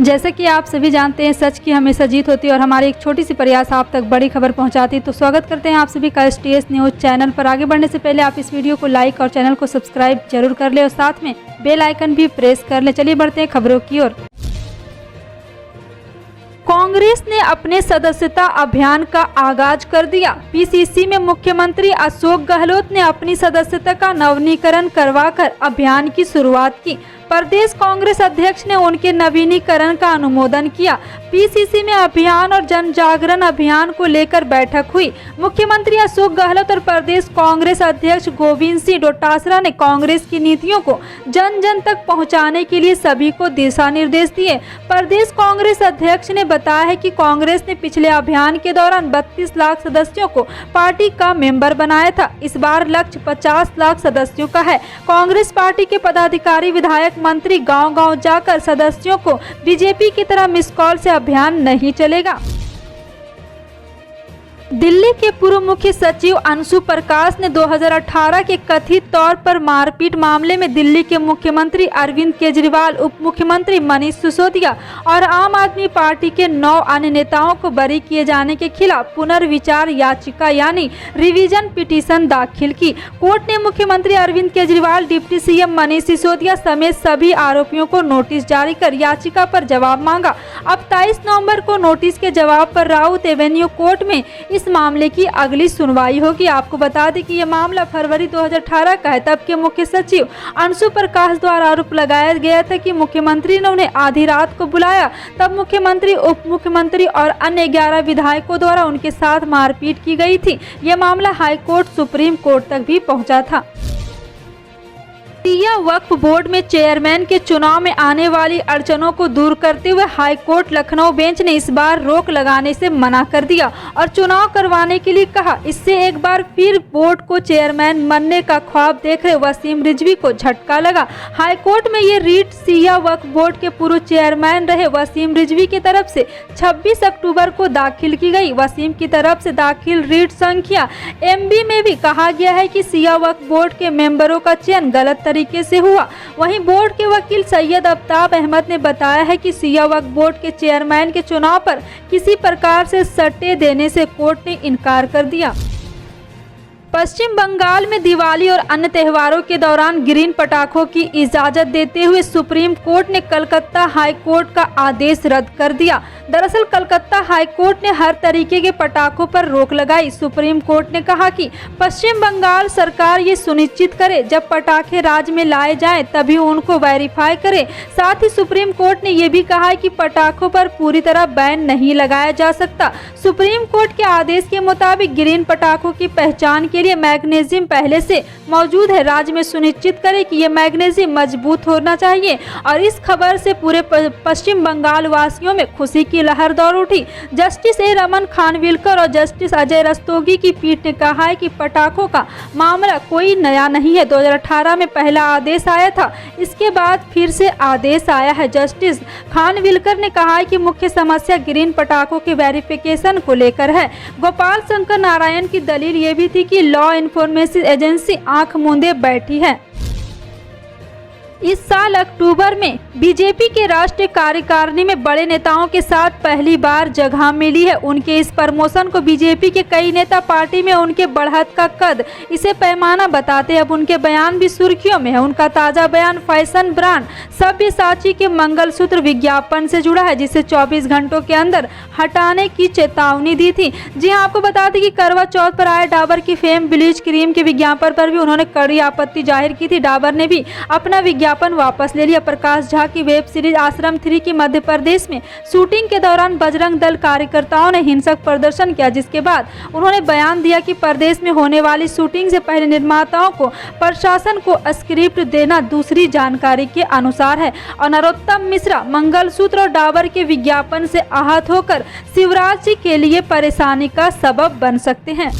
जैसे कि आप सभी जानते हैं, सच की हमेशा जीत होती है और हमारी एक छोटी सी प्रयास आप तक बड़ी खबर पहुंचाती है। तो स्वागत करते हैं आप सभी का STS न्यूज़ चैनल पर। आगे बढ़ने से पहले आप इस वीडियो को लाइक और चैनल को सब्सक्राइब जरूर कर ले और साथ में बेल आइकन भी प्रेस कर ले। चलिए बढ़ते हैं खबरों की ओर। कांग्रेस ने अपने सदस्यता अभियान का आगाज कर दिया। PCC में मुख्यमंत्री अशोक गहलोत ने अपनी सदस्यता का नवीनीकरण करवाकर अभियान की शुरुआत की। प्रदेश कांग्रेस अध्यक्ष ने उनके नवीनीकरण का अनुमोदन किया। PCC में अभियान और जन जागरण अभियान को लेकर बैठक हुई। मुख्यमंत्री अशोक गहलोत और प्रदेश कांग्रेस अध्यक्ष गोविंद सिंह डोटासरा ने कांग्रेस की नीतियों को जन जन तक पहुंचाने के लिए सभी को दिशा निर्देश दिए। प्रदेश कांग्रेस अध्यक्ष ने बताया है कि कांग्रेस ने पिछले अभियान के दौरान 32 लाख सदस्यों को पार्टी का मेंबर बनाया था। इस बार लक्ष्य 50 लाख सदस्यों का है। कांग्रेस पार्टी के पदाधिकारी, विधायक, मंत्री गांव-गांव जाकर सदस्यों को बीजेपी की तरह मिस कॉल से अभियान नहीं चलेगा। दिल्ली के पूर्व मुख्य सचिव अंशु प्रकाश ने 2018 के कथित तौर पर मारपीट मामले में दिल्ली के मुख्यमंत्री अरविंद केजरीवाल, उप मुख्यमंत्री मनीष सिसोदिया और आम आदमी पार्टी के 9 अन्य नेताओं को बरी किए जाने के खिलाफ पुनर्विचार याचिका यानी रिवीजन पिटीशन दाखिल की। कोर्ट ने मुख्यमंत्री अरविंद केजरीवाल, डिप्टी CM मनीष सिसोदिया समेत सभी आरोपियों को नोटिस जारी कर याचिका पर जवाब मांगा। अब 23 नवम्बर को नोटिस के जवाब पर राउत एवेन्यू कोर्ट में इस मामले की अगली सुनवाई होगी। आपको बता दें कि यह मामला फरवरी 2018 का है। तब के मुख्य सचिव अंशु प्रकाश द्वारा आरोप लगाया गया था कि मुख्यमंत्री ने उन्हें आधी रात को बुलाया। तब मुख्यमंत्री, उप मुख्यमंत्री और अन्य 11 विधायकों द्वारा उनके साथ मारपीट की गई थी। यह मामला हाईकोर्ट, सुप्रीम कोर्ट तक भी पहुंचा था। सिया वक्फ बोर्ड में चेयरमैन के चुनाव में आने वाली अड़चनों को दूर करते हुए हाईकोर्ट लखनऊ बेंच ने इस बार रोक लगाने से मना कर दिया और चुनाव करवाने के लिए कहा। इससे एक बार फिर बोर्ड को चेयरमैन बनने का ख्वाब देख रहे वसीम रिजवी को झटका लगा। हाईकोर्ट में ये रीट सिया वक्फ बोर्ड के पूर्व चेयरमैन रहे वसीम रिजवी की तरफ से 26 अक्टूबर को दाखिल की गई। वसीम की तरफ से दाखिल रीट संख्या MB में भी कहा गया है कि सिया वक्फ बोर्ड के मेंबरों का चयन गलत तरीके से हुआ। वहीं बोर्ड के वकील सैयद आफ्ताब अहमद ने बताया है कि सिया वक्फ बोर्ड के चेयरमैन के चुनाव पर किसी प्रकार से सट्टे देने से कोर्ट ने इनकार कर दिया। पश्चिम बंगाल में दिवाली और अन्य त्योहारों के दौरान ग्रीन पटाखों की इजाजत देते हुए सुप्रीम कोर्ट ने कलकत्ता हाई कोर्ट का आदेश रद्द कर दिया। दरअसल कलकत्ता हाई कोर्ट ने हर तरीके के पटाखों पर रोक लगाई। सुप्रीम कोर्ट ने कहा कि पश्चिम बंगाल सरकार ये सुनिश्चित करे जब पटाखे राज्य में लाए जाएं तभी उनको वेरीफाई करे। साथ ही सुप्रीम कोर्ट ने यह भी कहा है कि पटाखों पर पूरी तरह बैन नहीं लगाया जा सकता। सुप्रीम कोर्ट के आदेश के मुताबिक ग्रीन पटाखों की पहचान के लिए मैग्नीशियम पहले से मौजूद है। राज्य में सुनिश्चित करे कि यह मैग्नीशियम मजबूत होना चाहिए। और इस खबर से पूरे पश्चिम बंगाल वासियों में खुशी की लहर दौड़ उठी। जस्टिस A रमन खानविलकर और जस्टिस अजय रस्तोगी की पीठ ने कहा है कि पटाखों का मामला कोई नया नहीं है। 2018 में पहला आदेश आया था, इसके बाद फिर से आदेश आया है। जस्टिस खानविलकर ने कहा है कि मुख्य समस्या ग्रीन पटाखों के वेरिफिकेशन को लेकर है। गोपाल शंकर नारायण की दलील ये भी थी कि लॉ इन्फॉर्मेशन एजेंसी आंख मूंदे बैठी है। इस साल अक्टूबर में बीजेपी के राष्ट्रीय कार्यकारिणी में बड़े नेताओं के साथ पहली बार जगह मिली है। उनके इस प्रमोशन को बीजेपी के कई नेता पार्टी में उनके बढ़त का कद इसे पैमाना बताते हैं। अब उनके बयान भी सुर्खियों में है। उनका ताजा बयान फैशन ब्रांड सब्यसाची के मंगलसूत्र विज्ञापन से जुड़ा है, जिसे 24 घंटों के अंदर हटाने की चेतावनी दी थी। जी हाँ, आपको बता दें कि करवा चौथ पर आए डाबर की फेम ब्लीच क्रीम के विज्ञापन पर भी उन्होंने कड़ी आपत्ति जाहिर की थी। डाबर ने भी अपना विज्ञापन वापस ले लिया। प्रकाश झा की वेब सीरीज आश्रम 3 की मध्य प्रदेश में शूटिंग के दौरान बजरंग दल कार्यकर्ताओं ने हिंसक प्रदर्शन किया, जिसके बाद उन्होंने बयान दिया कि प्रदेश में होने वाली शूटिंग से पहले निर्माताओं को प्रशासन को स्क्रिप्ट देना दूसरी जानकारी के अनुसार है। और नरोत्तम मिश्रा मंगलसूत्र और डाबर के विज्ञापन से आहत होकर शिवराज जी के लिए परेशानी का सबब बन सकते हैं।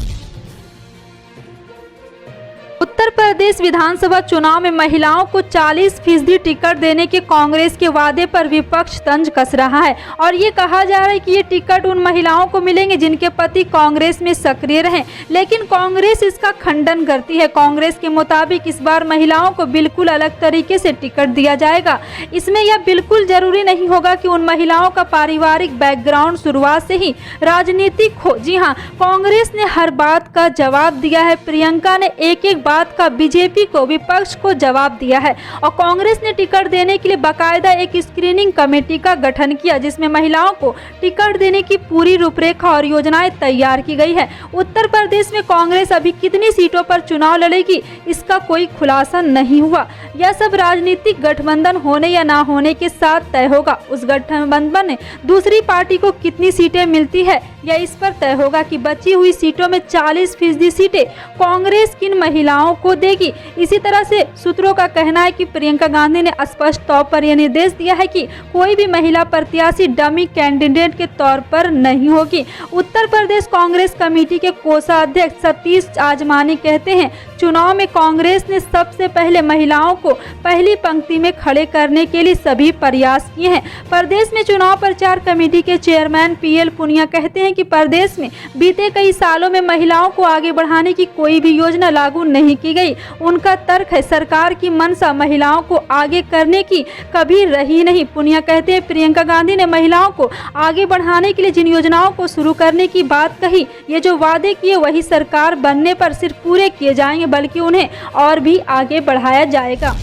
उत्तर प्रदेश विधानसभा चुनाव में महिलाओं को 40% टिकट देने के कांग्रेस के वादे पर विपक्ष तंज कस रहा है और ये कहा जा रहा है कि ये टिकट उन महिलाओं को मिलेंगे जिनके पति कांग्रेस में सक्रिय रहे, लेकिन कांग्रेस इसका खंडन करती है। कांग्रेस के मुताबिक इस बार महिलाओं को बिल्कुल अलग तरीके से टिकट दिया जाएगा। इसमें यह बिल्कुल जरूरी नहीं होगा कि उन महिलाओं का पारिवारिक बैकग्राउंड शुरुआत से ही राजनीतिक हो। जी हाँ, कांग्रेस ने हर बात का जवाब दिया है। प्रियंका ने एक एक बात का बीजेपी को, विपक्ष को जवाब दिया है और कांग्रेस ने टिकट देने के लिए बाकायदा एक स्क्रीनिंग कमेटी का गठन किया जिसमें महिलाओं को टिकट देने की पूरी रूपरेखा और योजनाएं तैयार की गई है। उत्तर प्रदेश में कांग्रेस अभी कितनी सीटों पर चुनाव लड़ेगी इसका कोई खुलासा नहीं हुआ। यह सब राजनीतिक गठबंधन होने या ना होने के साथ तय होगा। उस गठबंधन में दूसरी पार्टी को कितनी सीटें मिलती है या इस पर तय होगा कि बची हुई सीटों में 40% सीटें कांग्रेस किन महिलाओं को देगी। इसी तरह से सूत्रों का कहना है कि प्रियंका गांधी ने स्पष्ट तौर पर यह निर्देश दिया है कि कोई भी महिला प्रत्याशी डमी कैंडिडेट के तौर पर नहीं होगी। उत्तर प्रदेश कांग्रेस कमेटी के कोषाध्यक्ष सतीश आजमानी कहते हैं, चुनाव में कांग्रेस ने सबसे पहले महिलाओं को पहली पंक्ति में खड़े करने के लिए सभी प्रयास किए हैं। प्रदेश में चुनाव प्रचार कमेटी के चेयरमैन PL पुनिया कहते हैं कि प्रदेश में बीते कई सालों में महिलाओं को आगे बढ़ाने की कोई भी योजना लागू नहीं की गई। उनका तर्क है, सरकार की मंशा महिलाओं को आगे करने की कभी रही नहीं। पुनिया कहते हैं, प्रियंका गांधी ने महिलाओं को आगे बढ़ाने के लिए जिन योजनाओं को शुरू करने की बात कही, ये जो वादे किए वही सरकार बनने पर सिर्फ पूरे किए जाएंगे, बल्कि उन्हें और भी आगे बढ़ाया जाएगा।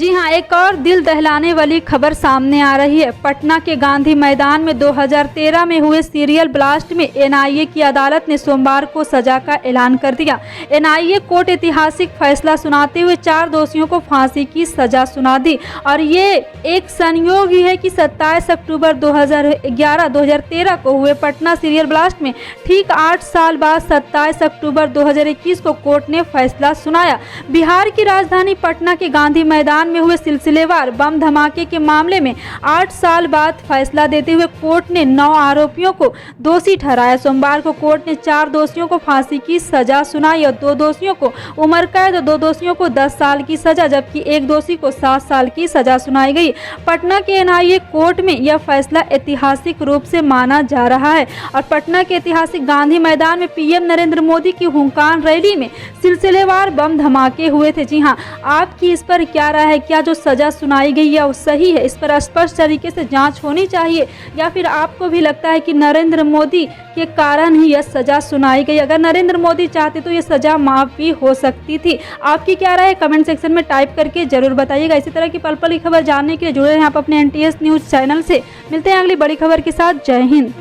जी हाँ, एक और दिल दहलाने वाली खबर सामने आ रही है। पटना के गांधी मैदान में 2013 में हुए सीरियल ब्लास्ट में NIA की अदालत ने सोमवार को सजा का ऐलान कर दिया। NIA कोर्ट ऐतिहासिक फैसला सुनाते हुए 4 दोषियों को फांसी की सजा सुना दी और ये एक संयोग ही है कि 27 अक्टूबर 2013 को हुए पटना सीरियल ब्लास्ट में ठीक 8 साल बाद 27 अक्टूबर 2021 को कोर्ट ने फैसला सुनाया। बिहार की राजधानी पटना के गांधी मैदान में हुए सिलसिलेवार बम धमाके के मामले में 8 साल बाद फैसला देते हुए कोर्ट ने 9 आरोपियों को दोषी ठहराया। सोमवार को कोर्ट ने 4 दोषियों को फांसी की सजा सुनाई और 2 दोषियों को उम्र कैद और 2 दोषियों को 10 साल की सजा, जबकि एक दोषी को 7 साल की सजा सुनाई गई। पटना के NIA कोर्ट में यह फैसला ऐतिहासिक रूप से माना जा रहा है और पटना के ऐतिहासिक गांधी मैदान में PM नरेंद्र मोदी की हुंकार रैली में सिलसिलेवार बम धमाके हुए थे। जी हाँ, आपकी इस पर क्या राय है? क्या जो सजा सुनाई गई है वो सही है? इस पर स्पष्ट तरीके से जांच होनी चाहिए या फिर आपको भी लगता है कि नरेंद्र मोदी के कारण ही यह सजा सुनाई गई? अगर नरेंद्र मोदी चाहते तो ये सजा माफ भी हो सकती थी। आपकी क्या राय है? कमेंट सेक्शन में टाइप करके जरूर बताइएगा। इसी तरह की पल पल की खबर जानने के लिए जुड़े रहें आप अपने NTS न्यूज चैनल से। मिलते हैं अगली बड़ी खबर के साथ। जय हिंद।